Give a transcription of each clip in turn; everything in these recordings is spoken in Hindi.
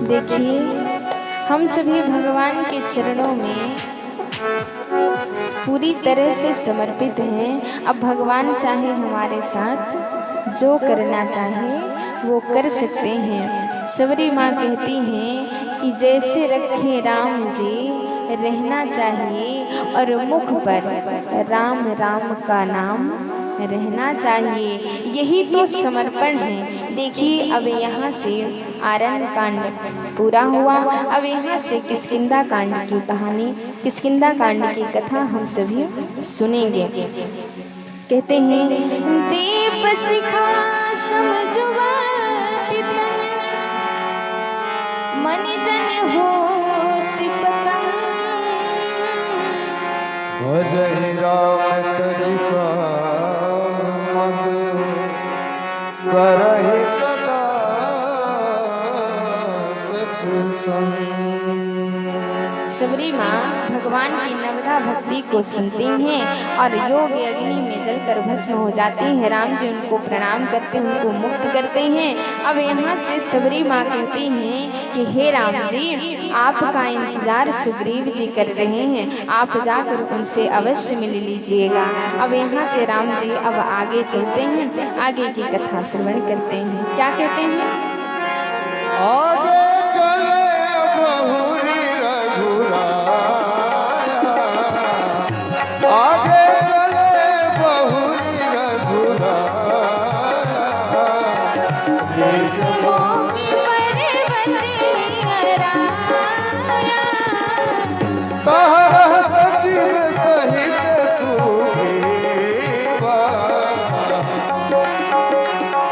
देखिए, हम सभी भगवान के चरणों में पूरी तरह से समर्पित हैं। अब भगवान चाहे हमारे साथ जो करना चाहे वो कर सकते हैं। सबरी माँ कहती हैं कि जैसे रखे राम जी रहना चाहिए और मुख पर राम राम का नाम रहना चाहिए। यही तो समर्पण है। देखिए, अब यहाँ से आरण्य कांड पूरा हुआ। अब यहाँ से किष्किंधा कांड की कहानी, किष्किंधा कांड की कथा हम सभी सुनेंगे। कहते हैं, दीप शिखा समझुवति तन, मन जन हो सिपतन, भजहि राम तज का मद, करहि सदा सत्संग। सबरी माँ भगवान की नवधा भक्ति को सुनती हैं और योग अग्नि में जलकर भस्म हो जाती हैं। राम जी उनको प्रणाम करते हैं, उनको मुक्त करते हैं। अब यहाँ से सबरी माँ कहती हैं कि हे राम जी, आपका इंतजार सुग्रीव जी कर रहे हैं, आप जाकर उनसे अवश्य मिल लीजिएगा। अब यहाँ से राम जी अब आगे चलते हैं, आगे की कथा श्रवण करते हैं। क्या कहते हैं? आगे चले बहुरी रघुराया, आगे चले बहुरी रघुराया, तह सचिव सहित सुग्रीवा,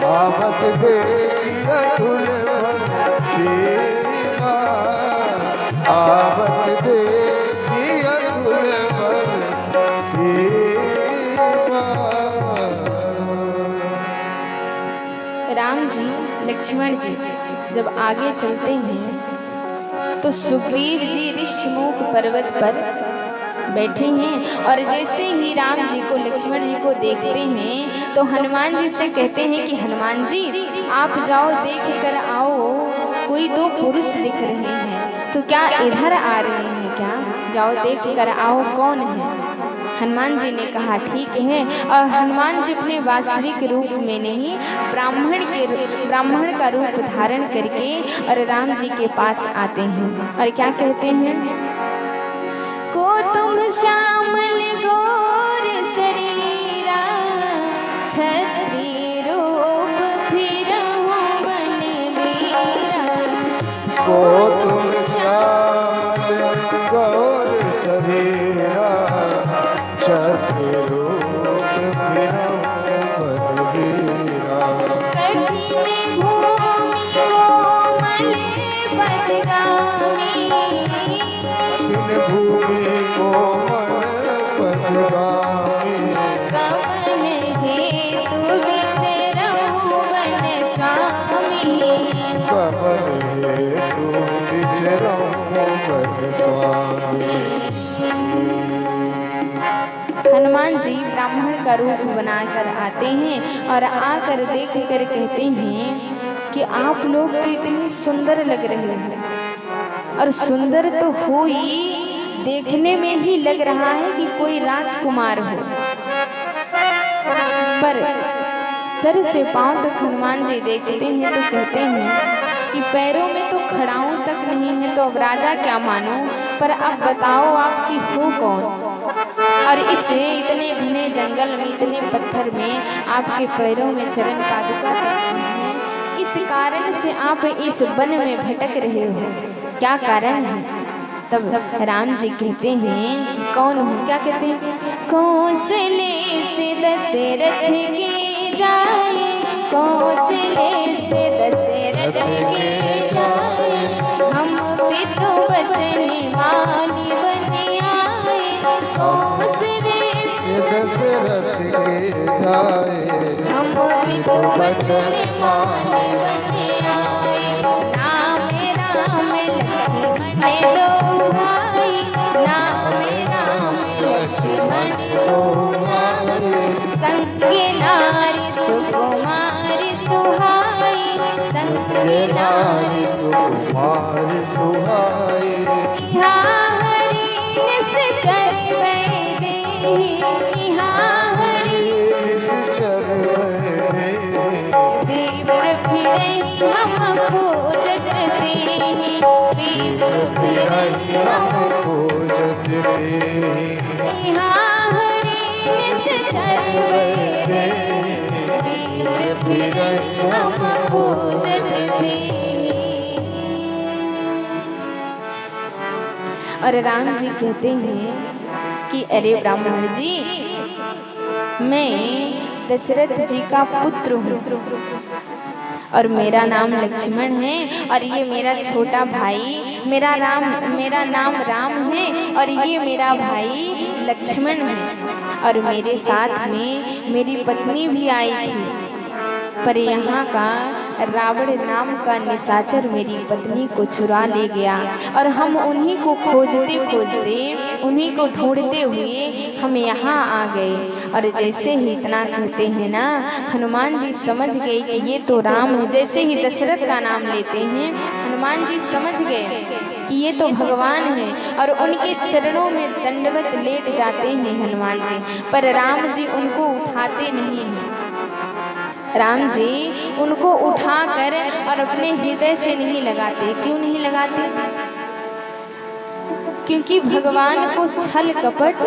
आवत देखी अतुल सेवा, आवत देखी अतुल सेवा। राम जी लक्ष्मण जी जब आगे चलते हैं तो सुग्रीव जी ऋषिमुख पर्वत पर बैठे हैं और जैसे ही राम जी को लक्ष्मण जी को देखते हैं तो हनुमान जी से कहते हैं कि हनुमान जी आप जाओ, देख कर आओ, कोई दो पुरुष दिख रहे हैं, तो क्या इधर आ रहे हैं क्या? जाओ देख कर आओ कौन है। हनुमान जी ने कहा ठीक है। और हनुमान जी अपने वास्तविक रूप में नहीं, ब्राह्मण का रूप धारण करके और राम जी के पास आते हैं और क्या कहते हैं? को तुम श्यामल गौर शरीरा, छत्री रूप फिरहु बन बीरा, को तुम श्यामल गौर शरीरा, छत्र रूप फिरहु बन बीरा, कठिन भूमि कोमल पदगामी, कठिन भूमि कोमल पदगामी, कवन हेतु विचरहु वन स्वामी, कवन हेतु विचरहु वन स्वामी। हनुमान जी ब्राह्मण का रूप बनाकर आते हैं और आकर देख कर कहते हैं कि आप लोग तो इतनी सुंदर लग रहे हैं, और सुंदर तो हो ही, देखने में ही लग रहा है कि कोई राजकुमार हो, पर सर से पांव तक हनुमान जी देखते हैं तो कहते हैं कि पैरों में तो खड़ाऊं तक नहीं है, तो अब राजा क्या मानो, पर अब बताओ आपकी हो कौन? और इस इतने घने जंगल में, इतने पत्थर में आपके पैरों में चरण पादुका तक नहीं है, किस कारण से आप इस वन में भटक रहे हो, क्या कारण है? तब राम जी कहते हैं कि कौन हो? क्या कहते हैं? कौशले से दशरथ के जाए, कौशले से दशरथ के जाए, हम पितु वचन मानी बन आए, कौशले से दशरथ के जाए, हम पितु वचन मानी बन आए, राम राम लक्ष्मण दो भाई, राम राम लक्ष्मण दो भाई, संग नारी सुकुमारी सुहाई, संग ये नारी सुकुमारी सुहाई यहाँ हरि निश्चर देहि, यहाँ हरि निश्चर विप्र फिरहि हम खोजत तेहि, विप्र फिरहि हम खोजत तेहि। यहाँ हरि निश्चर देहि, विप्र फिरहि हम खोजत तेहि। और राम जी कहते हैं कि अरे ब्राह्मण जी, मैं दशरथ जी का पुत्र हूँ और मेरा नाम लक्ष्मण है और ये मेरा छोटा भाई, मेरा नाम राम है और ये मेरा भाई लक्ष्मण है। और मेरे साथ में मेरी पत्नी भी आई थी, पर यहाँ का रावण नाम का निशाचर मेरी पत्नी को चुरा ले गया और हम उन्हीं को खोजते खोजते, उन्हीं को ढूंढते हुए हम यहाँ आ गए। और जैसे ही इतना कहते हैं ना, हनुमान जी समझ गए कि ये तो राम है। जैसे ही दशरथ का नाम लेते हैं, हनुमान जी समझ गए कि ये तो भगवान है और उनके चरणों में दंडवत लेट जाते हैं हनुमान जी। पर राम जी उनको उठाते नहीं हैं। राम जी उनको उठाकर और अपने हृदय से नहीं लगाते। क्यों नहीं लगाते? क्योंकि भगवान को छल कपट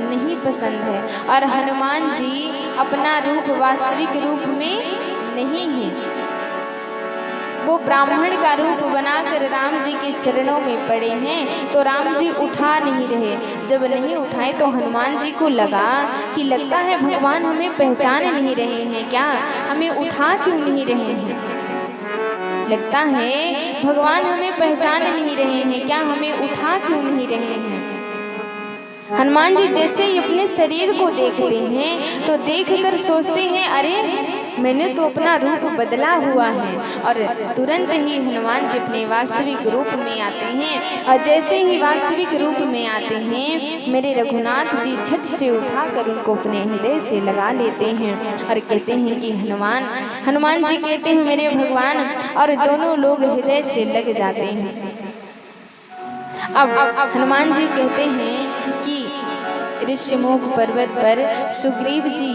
नहीं पसंद है और हनुमान जी अपना रूप वास्तविक रूप में नहीं है। वो ब्राह्मण का रूप बनाकर राम जी के चरणों में पड़े हैं, तो राम जी उठा नहीं रहे। जब नहीं उठाए तो हनुमान जी को लगा कि लगता है भगवान हमें पहचान नहीं रहे हैं क्या, हमें उठा क्यों नहीं रहे हैं। लगता है भगवान हमें पहचान नहीं रहे हैं क्या, हमें उठा क्यों नहीं रहे हैं। हनुमान जी जैसे ही अपने शरीर को देखते हैं तो देखकर सोचते हैं, अरे मैंने तो अपना रूप बदला हुआ है। और तुरंत ही हनुमान जी अपने वास्तविक रूप में आते हैं। और जैसे ही वास्तविक रूप में आते हैं, मेरे रघुनाथ जी झट से उठाकर उनको अपने हृदय से लगा लेते हैं और कहते हैं कि हनुमान जी कहते हैं मेरे भगवान, और दोनों लोग हृदय से लग जाते हैं। अब हनुमान जी कहते हैं कि ऋषिमुख पर्वत पर सुग्रीव जी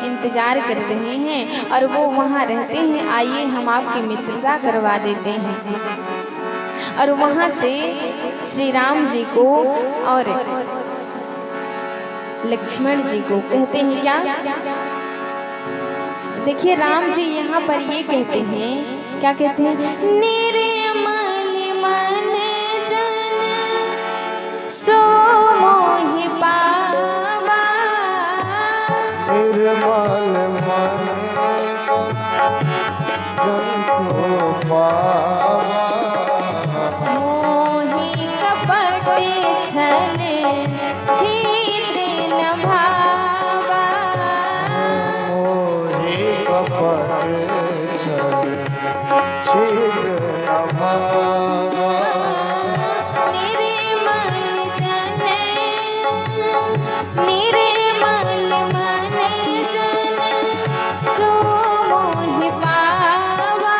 इंतजार कर रहे हैं और वो वहाँ रहते हैं, आइए हम आपकी मित्रता करवा देते हैं। और वहाँ से श्री राम जी को और लक्ष्मण जी को कहते हैं क्या, देखिए राम जी यहाँ पर ये कहते हैं, क्या कहते हैं, निर्मल मन जन सो मोहि पावा, निर्मल मन जन सो पावा, मोहि कपट छल छिद्र न भावा, मोहि कपट छल छिद्र न भावा, निर्मल मन जन सो मोहि पावा,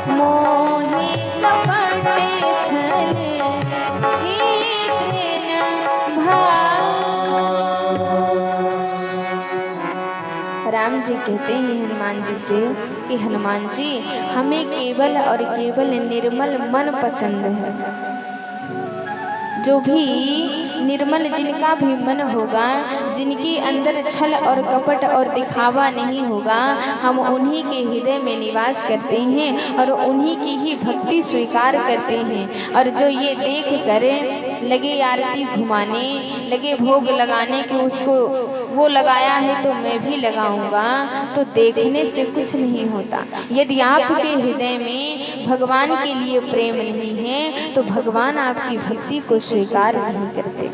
मोहि कपट छल छिद्र न भावा। राम जी कहते हैं हनुमान जी से कि हनुमान जी, हमें केवल और केवल निर्मल मन पसंद है। जो भी निर्मल जिनका भी मन होगा, जिनके अंदर छल और कपट और दिखावा नहीं होगा, हम उन्हीं के हृदय में निवास करते हैं और उन्हीं की ही भक्ति स्वीकार करते हैं। और जो ये देख कर लगे आरती घुमाने, लगे भोग लगाने कि उसको वो लगाया है तो मैं भी लगाऊंगा, तो देखने से कुछ नहीं होता। यदि आपके हृदय में भगवान के लिए प्रेम नहीं है तो भगवान आपकी भक्ति को स्वीकार नहीं करते।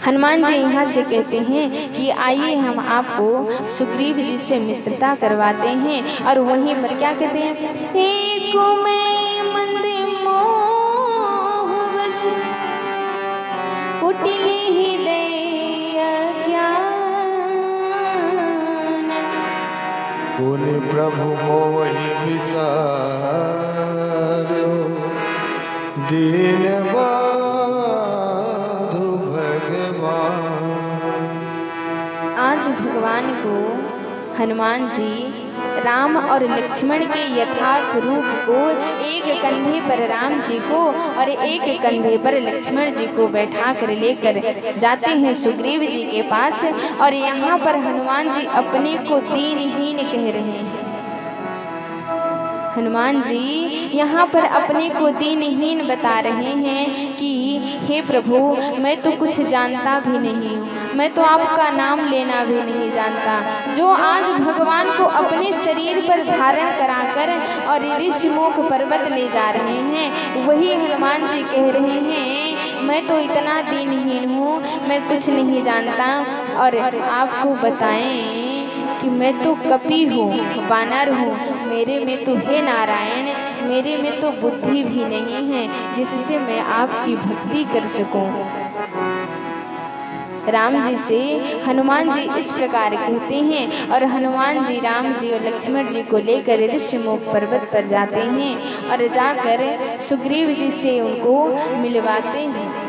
हनुमान जी यहाँ से कहते हैं कि आइए हम आपको सुग्रीव जी से मित्रता करवाते हैं। और वहीं पर क्या कहते हैं, एक मैं मंद मोह बस कुटिल हृदय ज्ञान, कुल प्रभु मोहि विसारो दीन बंधु भगवान। आज भगवान को हनुमान जी राम और लक्ष्मण के यथार्थ रूप को, एक कंधे पर राम जी को और एक कंधे पर लक्ष्मण जी को बैठा कर लेकर जाते हैं सुग्रीव जी के पास। और यहाँ पर हनुमान जी अपने को दीनहीन कह रहे हैं। हनुमान जी यहाँ पर अपने को दीनहीन बता रहे हैं कि हे प्रभु, मैं तो कुछ जानता भी नहीं हूँ, मैं तो आपका नाम लेना भी नहीं जानता। जो आज भगवान को अपने शरीर पर धारण कराकर और ऋषिमुख पर्वत ले जा रहे हैं, वही हनुमान जी कह रहे हैं मैं तो इतना दीनहीन हूँ, मैं कुछ नहीं जानता। और आपको बताएं कि मैं तो कपि हूँ, वानर हूँ, मेरे में तो हे नारायण, मेरे में तो बुद्धि भी नहीं है जिससे मैं आपकी भक्ति कर सकूं। राम जी से हनुमान जी इस प्रकार कहते हैं और हनुमान जी राम जी और लक्ष्मण जी को लेकर ऋषिमुख पर्वत पर जाते हैं और जाकर सुग्रीव जी से उनको मिलवाते हैं।